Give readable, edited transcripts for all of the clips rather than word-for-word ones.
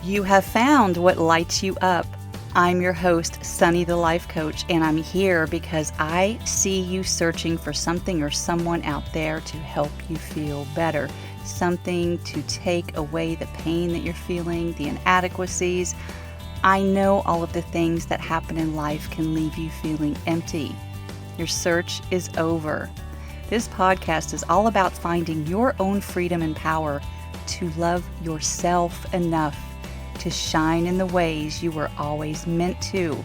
You have found what lights you up. I'm your host, Sunny the Life Coach, and I'm here because I see you searching for something or someone out there to help you feel better. Something to take away the pain that you're feeling, the inadequacies. I know all of the things that happen in life can leave you feeling empty. Your search is over. This podcast is all about finding your own freedom and power to love yourself enough to shine in the ways you were always meant to,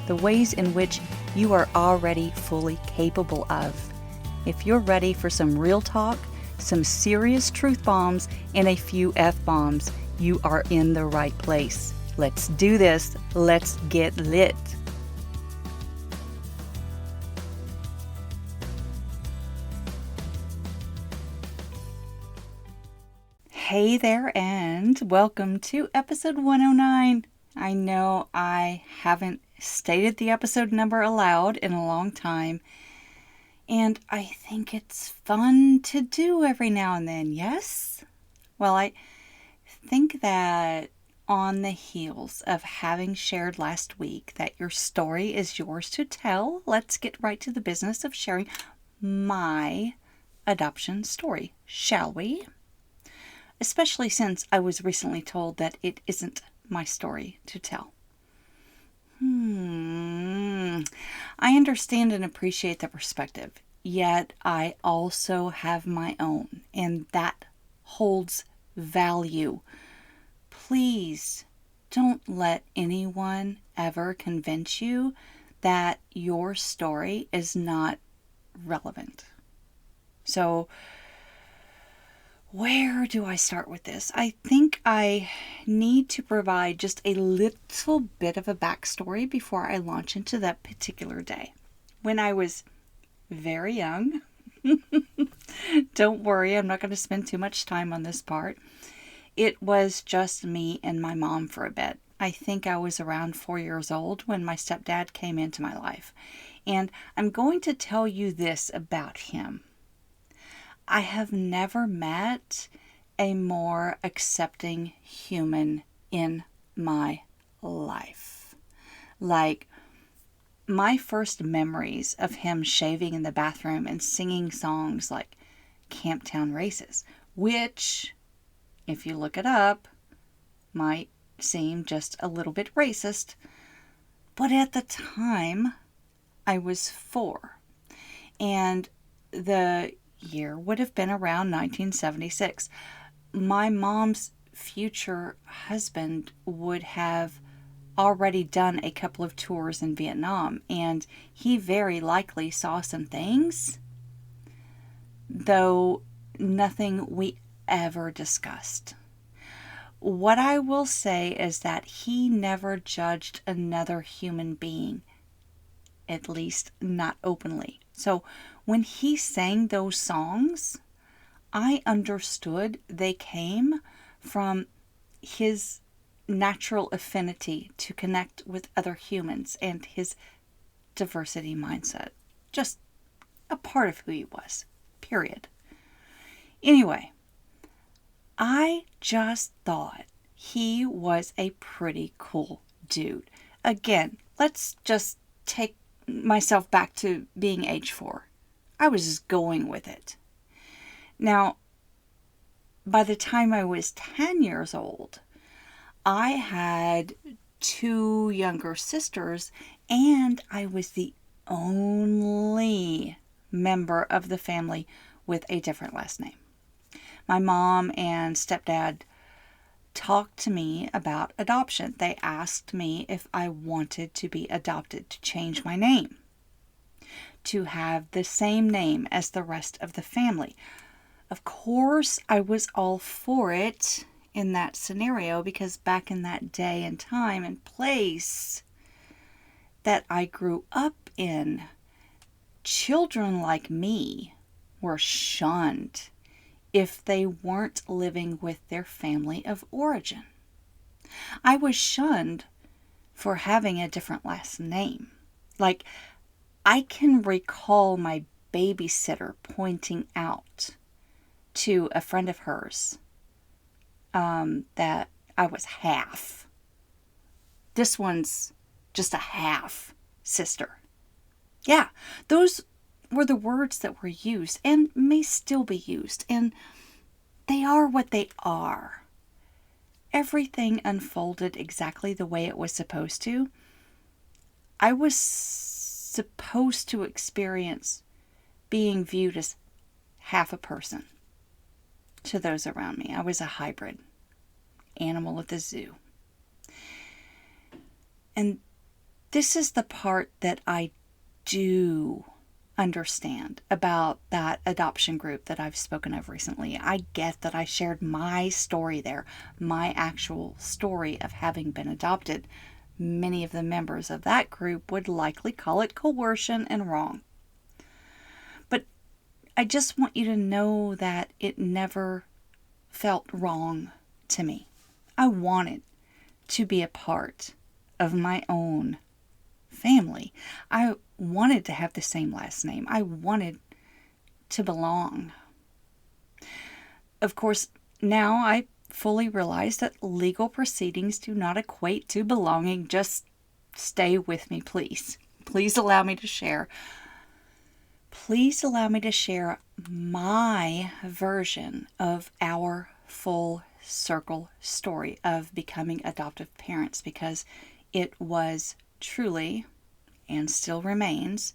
the ways in which you are already fully capable of. If you're ready for some real talk, some serious truth bombs, and a few F-bombs, you are in the right place. Let's do this. Let's get lit. Hey there, and welcome to episode 109. I know I haven't stated the episode number aloud in a long time, and I think it's fun to do every now and then, yes? Well, I think that on the heels of having shared last week that your story is yours to tell, let's get right to the business of sharing my adoption story, shall we? Especially since I was recently told that it isn't my story to tell. I understand and appreciate the perspective, yet I also have my own, and that holds value. Please don't let anyone ever convince you that your story is not relevant. So, where do I start with this? I think I need to provide just a little bit of a backstory before I launch into that particular day. When I was very young, don't worry, I'm not going to spend too much time on this part. It was just me and my mom for a bit. I think I was around 4 years old when my stepdad came into my life. And I'm going to tell you this about him. I have never met a more accepting human in my life. Like, my first memories of him shaving in the bathroom and singing songs like Camptown Races, which, if you look it up, might seem just a little bit racist. But at the time, I was 4. And the year would have been around 1976. My mom's future husband would have already done a couple of tours in Vietnam, and he very likely saw some things, though nothing we ever discussed. What I will say is that he never judged another human being, at least not openly. So when he sang those songs, I understood they came from his natural affinity to connect with other humans and his diversity mindset. Just a part of who he was, period. Anyway, I just thought he was a pretty cool dude. Again, let's just take myself back to being age 4. I was just going with it. Now, by the time I was 10 years old, I had 2 younger sisters, and I was the only member of the family with a different last name. My mom and stepdad talked to me about adoption. They asked me if I wanted to be adopted, to change my name, to have the same name as the rest of the family. Of course, I was all for it in that scenario, because back in that day and time and place that I grew up in, children like me were shunned if they weren't living with their family of origin. I was shunned for having a different last name. Like, I can recall my babysitter pointing out to a friend of hers that I was half. This one's just a half sister. Yeah, those were the words that were used and may still be used, and they are what they are. Everything unfolded exactly the way it was supposed to. I was supposed to experience being viewed as half a person to those around me. I was a hybrid animal at the zoo. And this is the part that I do understand about that adoption group that I've spoken of recently. I get that I shared my story there, my actual story of having been adopted. Many of the members of that group would likely call it coercion and wrong. But I just want you to know that it never felt wrong to me. I wanted to be a part of my own family. I wanted to have the same last name. I wanted to belong. Of course, now I fully realize that legal proceedings do not equate to belonging. Just stay with me, please. Please allow me to share. Please allow me to share my version of our full circle story of becoming adoptive parents, because it was truly, and still remains,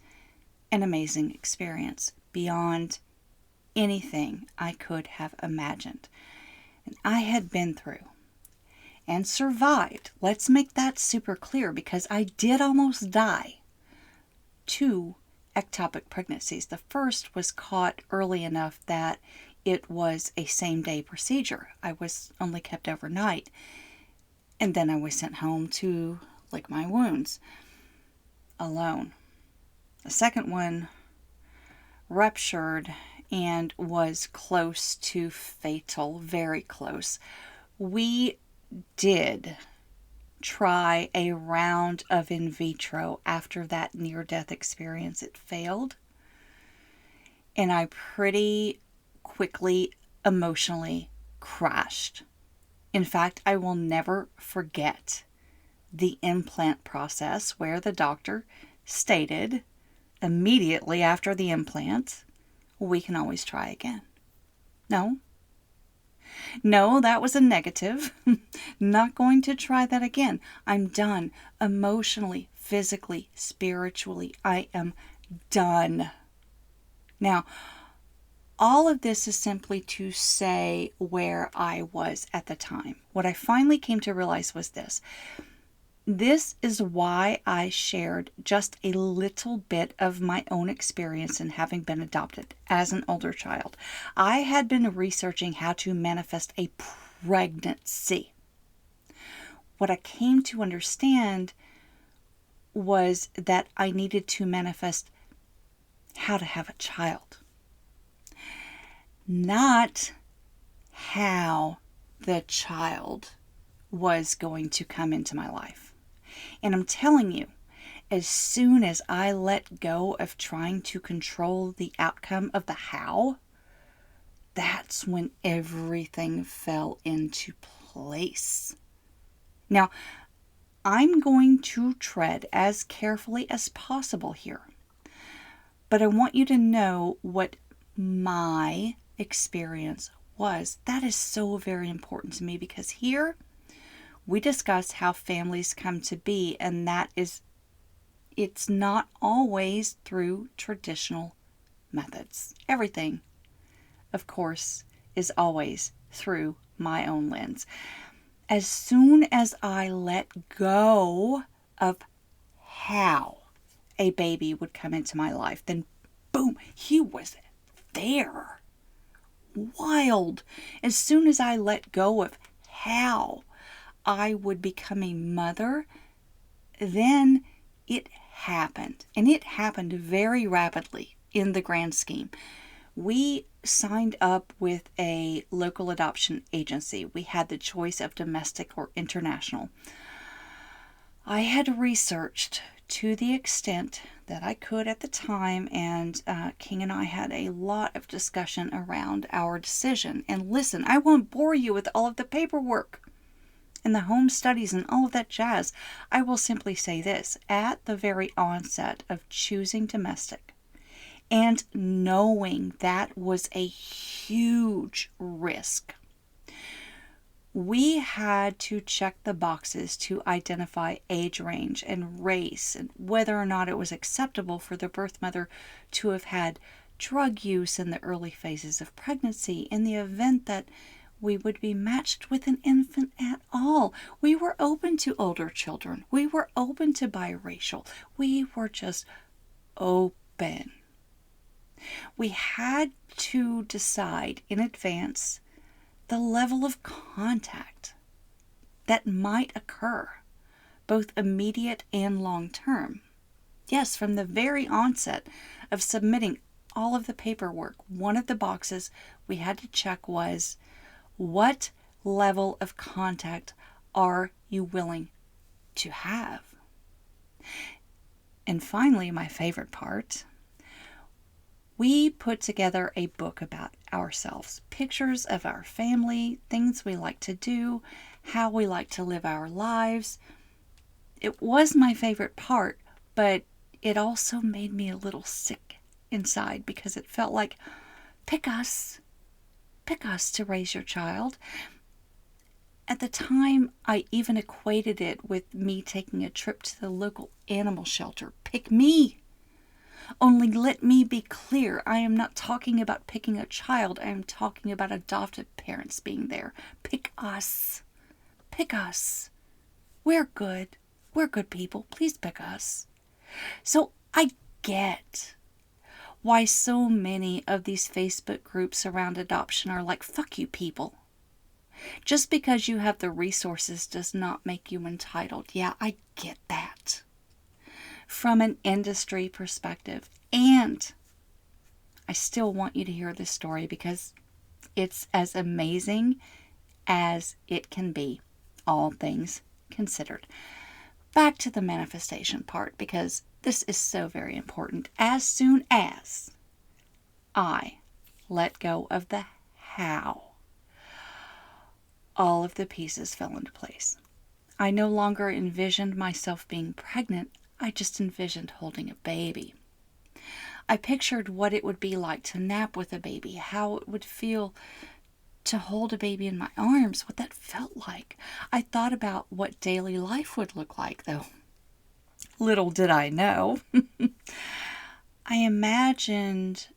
an amazing experience beyond anything I could have imagined. And I had been through and survived. Let's make that super clear, because I did almost die 2 ectopic pregnancies. The first was caught early enough that it was a same-day procedure. I was only kept overnight, and then I was sent home to lick my wounds alone. The second one ruptured and was close to fatal, very close. We did try a round of in vitro after that near-death experience. It failed, and I pretty quickly emotionally crashed. In fact, I will never forget the implant process where the doctor stated immediately after the implant, we can always try again. No, that was a negative. Not going to try that again. I'm done. Emotionally, physically, spiritually, I am done. Now, all of this is simply to say where I was at the time. What I finally came to realize was this. This is why I shared just a little bit of my own experience in having been adopted as an older child. I had been researching how to manifest a pregnancy. What I came to understand was that I needed to manifest how to have a child. Not how the child was going to come into my life. And I'm telling you, as soon as I let go of trying to control the outcome of the how, that's when everything fell into place. Now, I'm going to tread as carefully as possible here, but I want you to know what my experience was. That is so very important to me, because here we discuss how families come to be, and that is, it's not always through traditional methods. Everything, of course, is always through my own lens. As soon as I let go of how a baby would come into my life, then boom, he was there. Wild. As soon as I let go of how I would become a mother, then it happened. And it happened very rapidly in the grand scheme. We signed up with a local adoption agency. We had the choice of domestic or international. I had researched to the extent that I could at the time, and King and I had a lot of discussion around our decision. And listen, I won't bore you with all of the paperwork. and the home studies and all of that jazz. I will simply say this: at the very onset of choosing domestic and knowing that was a huge risk, we had to check the boxes to identify age range and race and whether or not it was acceptable for the birth mother to have had drug use in the early phases of pregnancy in the event that we would be matched with an infant at all. We were open to older children. We were open to biracial. We were just open. We had to decide in advance the level of contact that might occur, both immediate and long term. Yes, from the very onset of submitting all of the paperwork, one of the boxes we had to check was, what level of contact are you willing to have? And finally, my favorite part, we put together a book about ourselves, pictures of our family, things we like to do, how we like to live our lives. It was my favorite part, but it also made me a little sick inside because it felt like, pick us to raise your child. At the time, I even equated it with me taking a trip to the local animal shelter. Pick me. Only let me be clear, I am not talking about picking a child. I am talking about adoptive parents being there. Pick us. Pick us. We're good. We're good people. Please pick us. So I get why so many of these Facebook groups around adoption are like, fuck you people. Just because you have the resources does not make you entitled. Yeah, I get that. From an industry perspective. And I still want you to hear this story because it's as amazing as it can be, all things considered. Back to the manifestation part, because this is so very important. As soon as I let go of the how, all of the pieces fell into place. I no longer envisioned myself being pregnant. I just envisioned holding a baby. I pictured what it would be like to nap with a baby, how it would feel to hold a baby in my arms, what that felt like. I thought about what daily life would look like, though. Little did I know. I imagined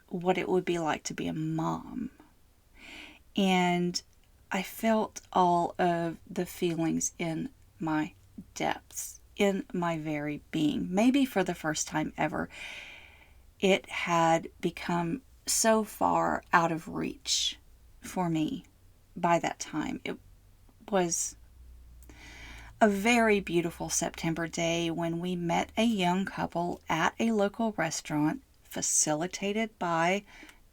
what it would be like to be a mom. And I felt all of the feelings in my depths, in my very being. Maybe for the first time ever, it had become so far out of reach for me by that time. It was a very beautiful September day when we met a young couple at a local restaurant facilitated by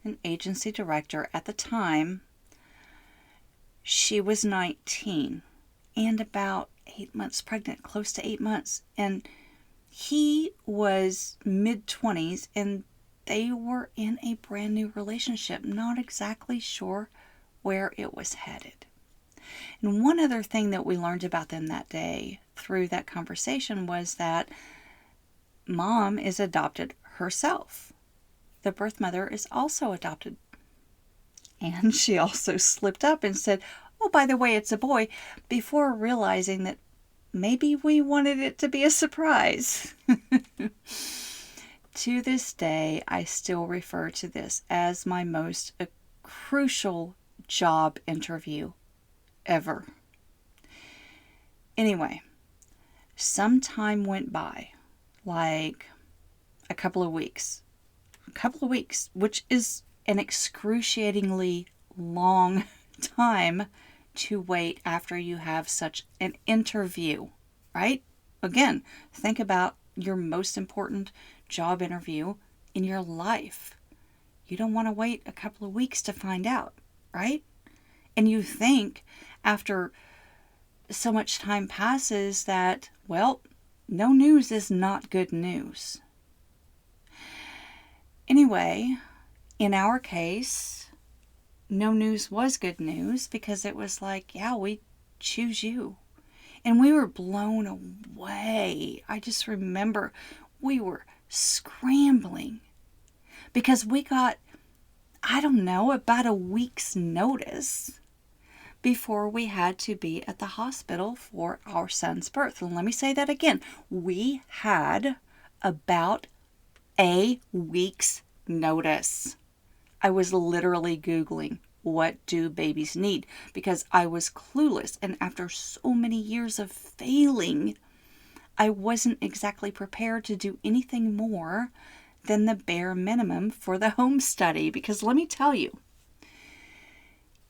an agency director at the time. She was 19 and about 8 months pregnant, close to 8 months. And he was mid-20s and they were in a brand new relationship, not exactly sure where it was headed. And one other thing that we learned about them that day through that conversation was that mom is adopted herself. The birth mother is also adopted. And she also slipped up and said, oh, by the way, it's a boy, before realizing that maybe we wanted it to be a surprise. To this day, I still refer to this as my most crucial job interview ever. Anyway, some time went by, like a couple of weeks, which is an excruciatingly long time to wait after you have such an interview, right? Again, think about your most important job interview in your life. You don't want to wait a couple of weeks to find out, right? And you think after so much time passes that, well, no news is not good news. Anyway, in our case, no news was good news because it was like, yeah, we choose you. And we were blown away. I just remember we were scrambling because we got, I don't know, about a week's notice before we had to be at the hospital for our son's birth. And let me say that again. We had about a week's notice. I was literally Googling, what do babies need? Because I was clueless. And after so many years of failing, I wasn't exactly prepared to do anything more than the bare minimum for the home study. Because let me tell you,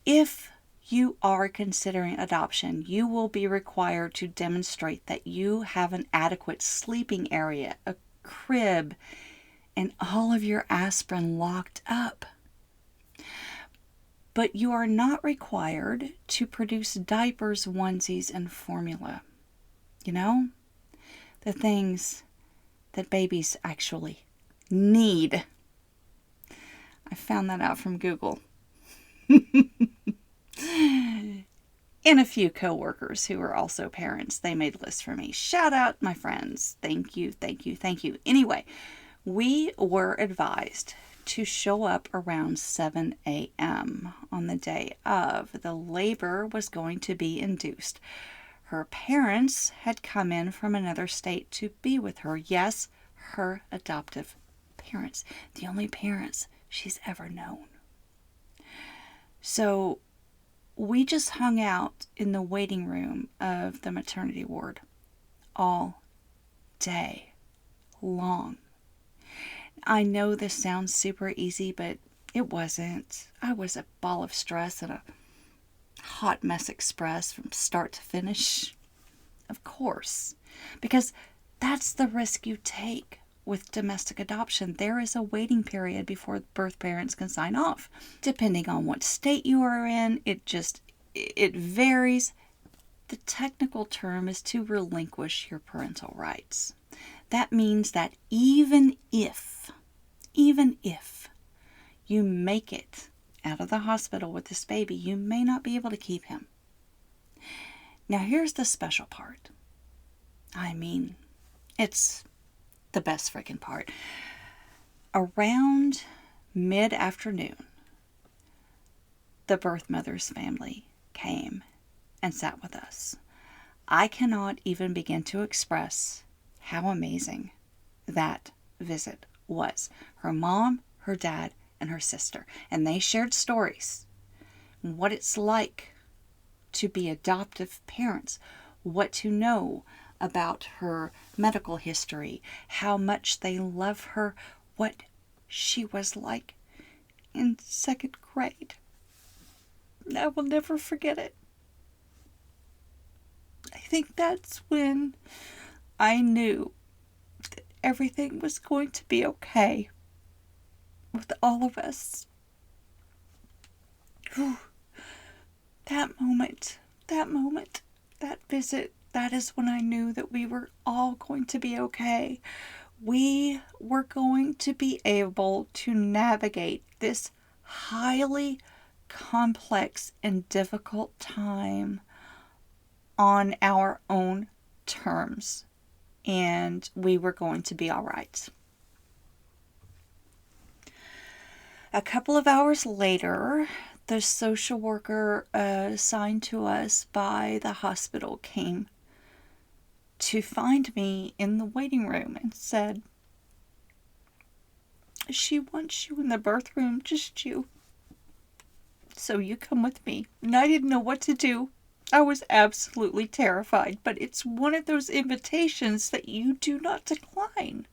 if you are considering adoption, you will be required to demonstrate that you have an adequate sleeping area, a crib, and all of your aspirin locked up. But you are not required to produce diapers, onesies, and formula. You know, the things that babies actually need. I found that out from Google. And a few coworkers who are also parents, they made lists for me. Shout out my friends. Thank you, thank you, thank you. Anyway, we were advised to show up around 7 a.m. on the day of. The labor was going to be induced. Her parents had come in from another state to be with her. Yes, her adoptive parents. The only parents she's ever known. So we just hung out in the waiting room of the maternity ward all day long. I know this sounds super easy, but it wasn't. I was a ball of stress and a hot mess express from start to finish. Of course, because that's the risk you take with domestic adoption. There is a waiting period before birth parents can sign off. Depending on what state you are in, it varies. The technical term is to relinquish your parental rights. That means that even if you make it out of the hospital with this baby, you may not be able to keep him. Now here's the special part. I mean, it's the best freaking part. Around mid-afternoon, the birth mother's family came and sat with us. I cannot even begin to express how amazing that visit was. Her mom, her dad, and her sister. And they shared stories. What it's like to be adoptive parents. What to know about her medical history. How much they love her. What she was like in 2nd grade. I will never forget it. I think that's when I knew that everything was going to be okay with all of us. Whew. That moment, that visit, that is when I knew that we were all going to be okay. We were going to be able to navigate this highly complex and difficult time on our own terms. And we were going to be all right. A couple of hours later, the social worker assigned to us by the hospital came to find me in the waiting room and said, "She wants you in the birth room, just you. So you come with me." And I didn't know what to do. I was absolutely terrified, but it's one of those invitations that you do not decline,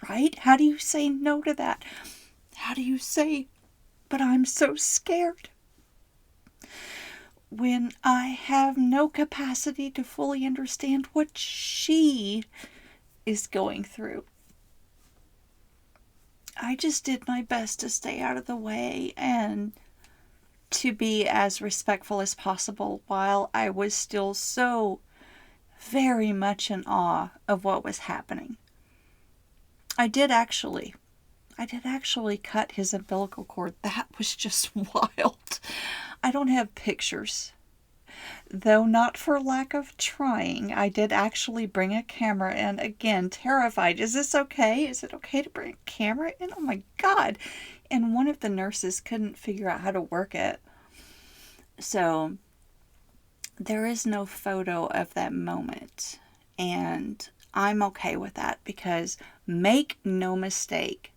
right? How do you say no to that? How do you say, "But I'm so scared," when I have no capacity to fully understand what she is going through? I just did my best to stay out of the way and to be as respectful as possible while I was still so very much in awe of what was happening. I did actually cut his umbilical cord. That was just wild. I don't have pictures, Though not for lack of trying. I did actually bring a camera in, again, terrified. Is this okay? Is it okay to bring a camera in? Oh my God. And one of the nurses couldn't figure out how to work it. So there is no photo of that moment. And I'm okay with that because make no mistake,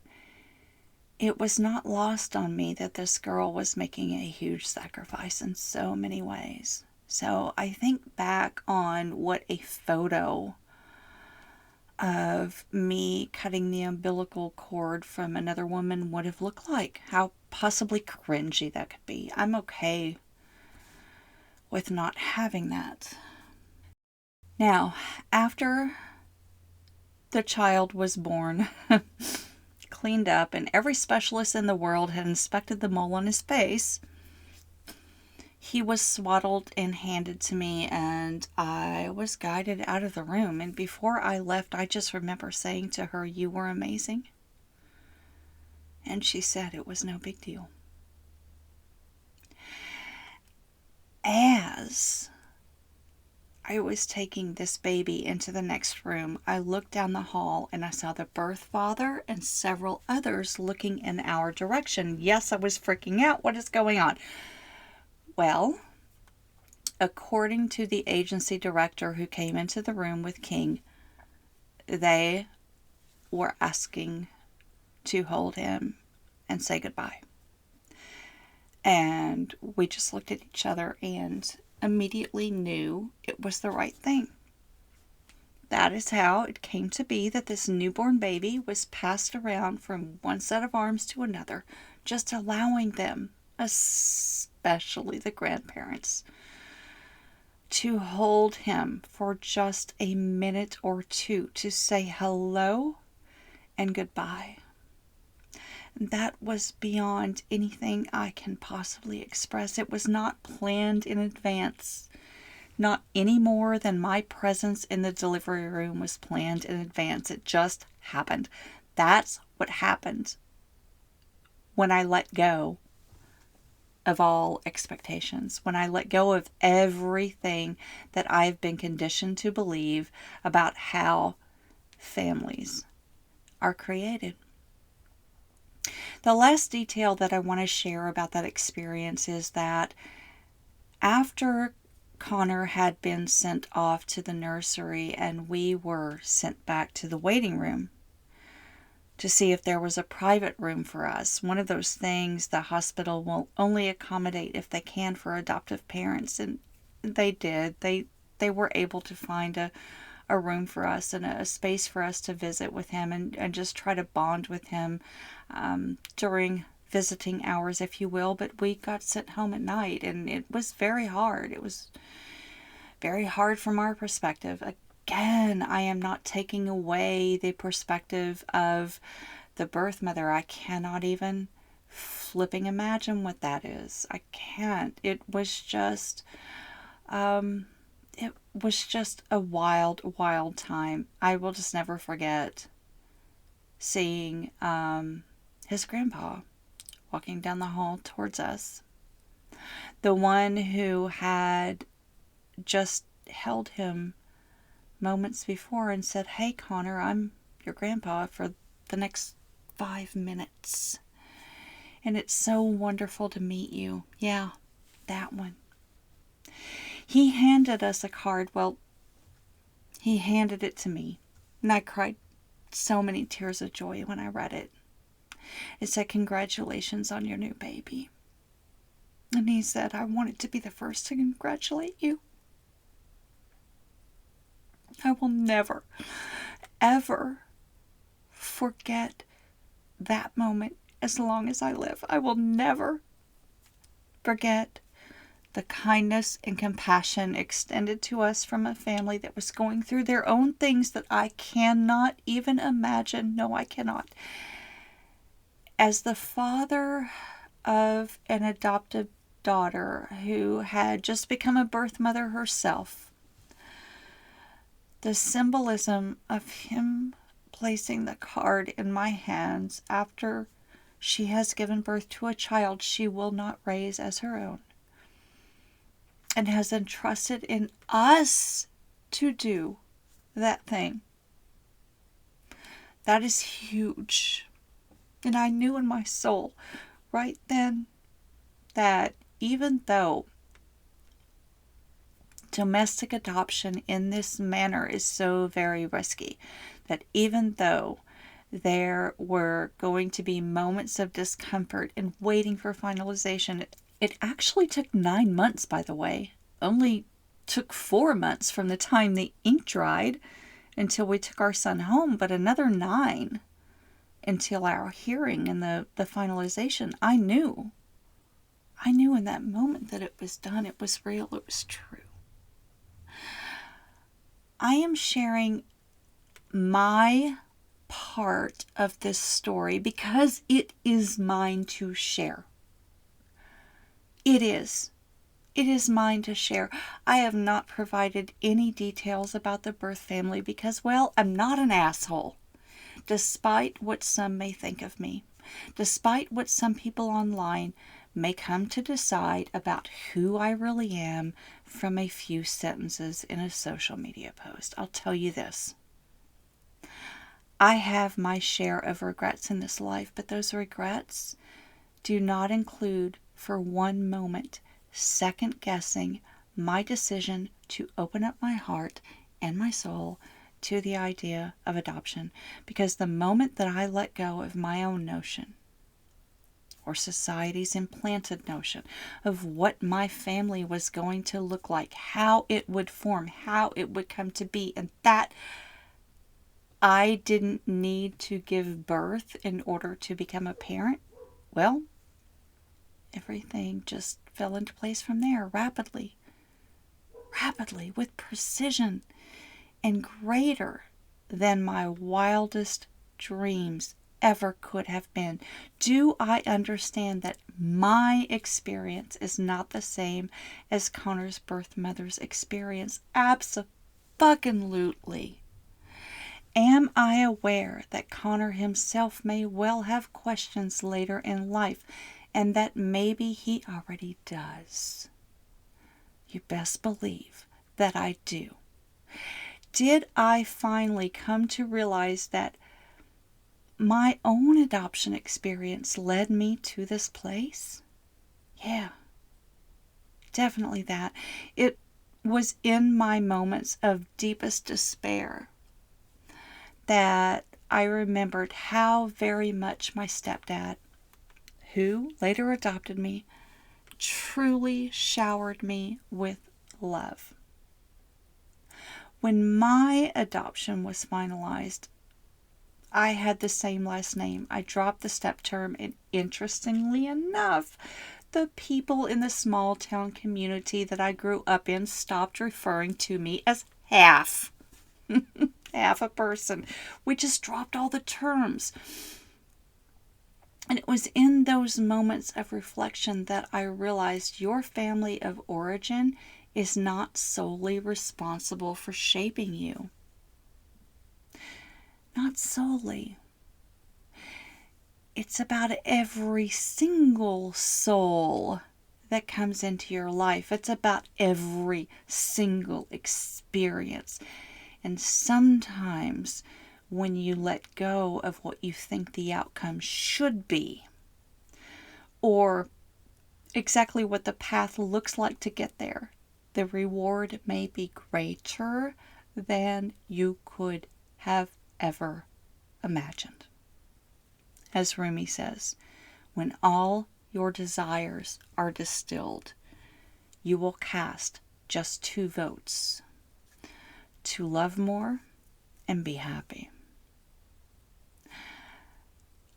it was not lost on me that this girl was making a huge sacrifice in so many ways. So I think back on what a photo of me cutting the umbilical cord from another woman would have looked like, how possibly cringy that could be. I'm okay with not having that. Now, after the child was born, cleaned up, and every specialist in the world had inspected the mole on his face, he was swaddled and handed to me, and I was guided out of the room. And before I left, I just remember saying to her, "You were amazing." And she said it was no big deal. As I was taking this baby into the next room, I looked down the hall and I saw the birth father and several others looking in our direction. Yes, I was freaking out. What is going on? Well, according to the agency director who came into the room with King, they were asking to hold him and say goodbye. And we just looked at each other and immediately knew it was the right thing. That is how it came to be that this newborn baby was passed around from one set of arms to another, just allowing them, especially the grandparents, to hold him for just a minute or two to say hello and goodbye. That was beyond anything I can possibly express. It was not planned in advance. Not any more than my presence in the delivery room was planned in advance. It just happened. That's what happened when I let go of all expectations, when I let go of everything that I've been conditioned to believe about how families are created. The last detail that I want to share about that experience is that after Connor had been sent off to the nursery and we were sent back to the waiting room to see if there was a private room for us, one of those things the hospital will only accommodate if they can for adoptive parents, and they did. They were able to find a room for us and a space for us to visit with him and just try to bond with him during visiting hours, if you will. But we got sent home at night, and it was very hard. It was very hard from our perspective. Again, I am not taking away the perspective of the birth mother. I cannot even flipping imagine what that is. I can't. It was just a wild, wild time. I will just never forget seeing his grandpa walking down the hall towards us. The one who had just held him moments before and said, "Hey, Connor, I'm your grandpa for the next 5 minutes. And it's so wonderful to meet you." Yeah, that one. He handed us a card. Well, he handed it to me. And I cried so many tears of joy when I read it. It said, "Congratulations on your new baby." And he said, "I wanted to be the first to congratulate you." I will never, ever forget that moment as long as I live. I will never forget the kindness and compassion extended to us from a family that was going through their own things that I cannot even imagine. No, I cannot. As the father of an adoptive daughter who had just become a birth mother herself, the symbolism of him placing the card in my hands after she has given birth to a child she will not raise as her own. and has entrusted in us to do that thing. That is huge. And I knew in my soul right then that even though domestic adoption in this manner is so very risky, that even though there were going to be moments of discomfort and waiting for finalization, it actually took 9 months, by the way. Only took 4 months from the time the ink dried until we took our son home, but another 9 until our hearing and the finalization. I knew in that moment that it was done, it was real, it was true. I am sharing my part of this story because it is mine to share. It is mine to share. I have not provided any details about the birth family because, well, I'm not an asshole. Despite what some may think of me, despite what some people online may come to decide about who I really am from a few sentences in a social media post, I'll tell you this. I have my share of regrets in this life, but those regrets do not include for one moment second guessing my decision to open up my heart and my soul to the idea of adoption, because the moment that I let go of my own notion or society's implanted notion of what my family was going to look like, how it would form, how it would come to be, and that I didn't need to give birth in order to become a parent, well, everything just fell into place from there rapidly, with precision, and greater than my wildest dreams ever could have been. Do I understand that my experience is not the same as Connor's birth mother's experience? Abso-fucking-lutely. Am I aware that Connor himself may well have questions later in life, and that maybe he already does? You best believe that I do. Did I finally come to realize that my own adoption experience led me to this place? Yeah, definitely that. It was in my moments of deepest despair that I remembered how very much my stepdad, who later adopted me, truly showered me with love. When my adoption was finalized, I had the same last name. I dropped the step term, and interestingly enough, the people in the small town community that I grew up in stopped referring to me as half. Half a person. We just dropped all the terms. And it was in those moments of reflection that I realized your family of origin is not solely responsible for shaping you. Not solely. It's about every single soul that comes into your life. It's about every single experience. And sometimes when you let go of what you think the outcome should be, or exactly what the path looks like to get there, the reward may be greater than you could have ever imagined. As Rumi says, when all your desires are distilled, you will cast just 2 votes: to love more and be happy.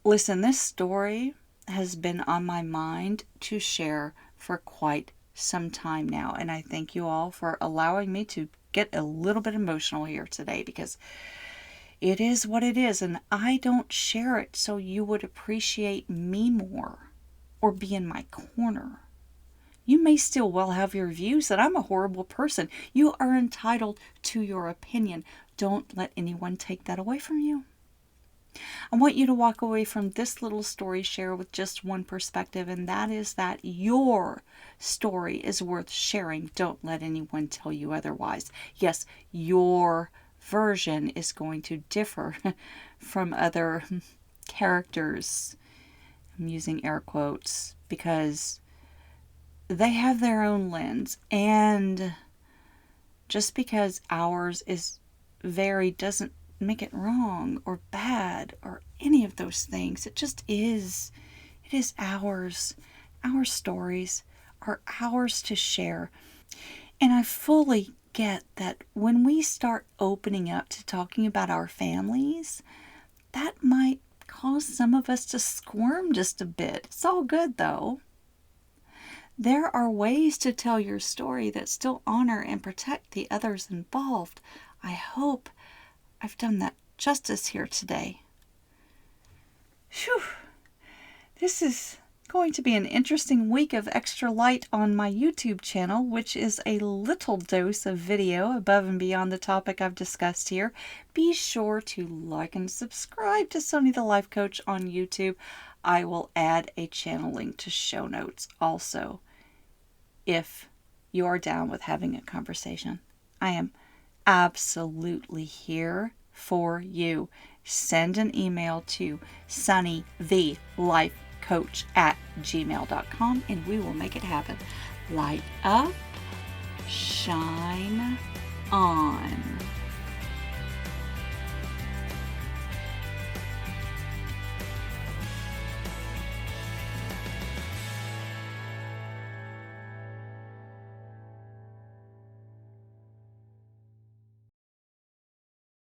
Listen, this story has been on my mind to share for quite some time now, and I thank you all for allowing me to get a little bit emotional here today, because it is what it is, and I don't share it so you would appreciate me more or be in my corner. You may still well have your views that I'm a horrible person. You are entitled to your opinion. Don't let anyone take that away from you. I want you to walk away from this little story share with just one perspective, and that is that your story is worth sharing. Don't let anyone tell you otherwise. Yes, your version is going to differ from other characters. I'm using air quotes because they have their own lens, and just because ours is varied doesn't make it wrong or bad or any of those things. It just is. It is ours. Our stories are ours to share. And I fully get that when we start opening up to talking about our families, that might cause some of us to squirm just a bit. It's all good though. There are ways to tell your story that still honor and protect the others involved. I hope I've done that justice here today. Phew. This is going to be an interesting week of extra light on my YouTube channel, which is a little dose of video above and beyond the topic I've discussed here. Be sure to like and subscribe to Sunny the Life Coach on YouTube. I will add a channel link to show notes also, if you are down with having a conversation. I am absolutely here for you. Send an email to sunnythelifecoach@gmail.com and we will make it happen. Light up, shine on.